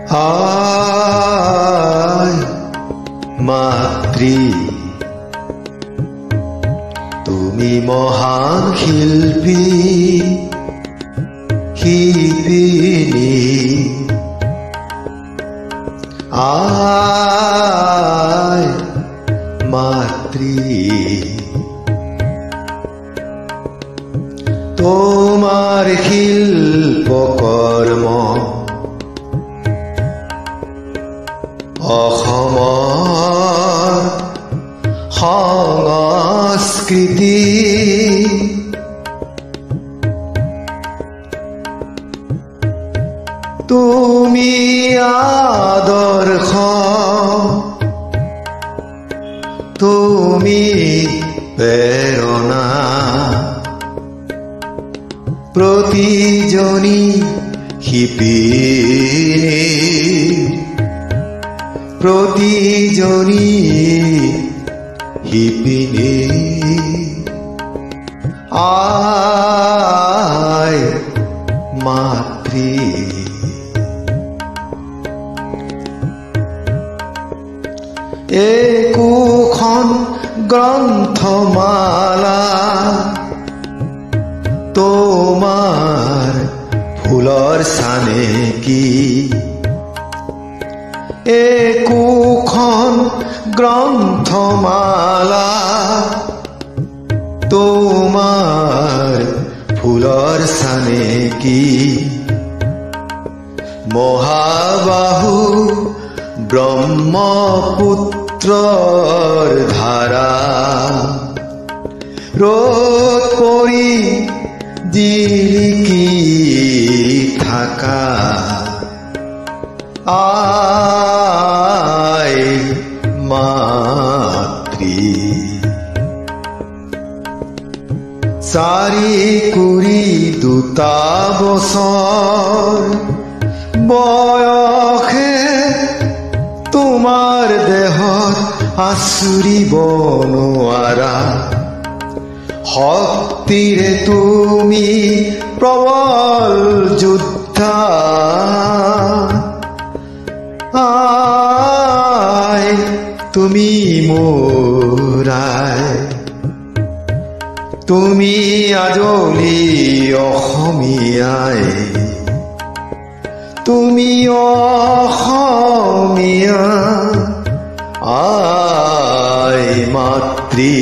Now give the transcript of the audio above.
আই মাতৃ তুমি মহান শিল্পী শিপিনী আই মাতৃ তোমাৰ শিল্পকৰ্ম অসমৰ সংস্কৃতি তুমি আদৰ্শ তুমি প্ৰেৰণা প্ৰতিজনী শিপিনী প্ৰতিজনী শিপিনী আই মাতৃ একোখন গ্ৰন্থমালা তোমাৰ ফুলৰ চানেকি একোখন গ্ৰন্থমালা তোমাৰ ফুলৰ চানেকি মহাবাহু ব্ৰহ্মপুত্ৰৰ ধাৰা ৰ'দ পৰি জিলিকি থাকা আই মাতৃ চাৰি কুৰি দুটা বছৰ বয়সে তোমাৰ দেহত আচুৰিব নোৱাৰা শক্তিৰে তুমি প্ৰবল যোদ্ধা আই তুমি মোৰ আই তুমি আজলি অসমীয়াই তুমি অসমীয়া আই মাতৃ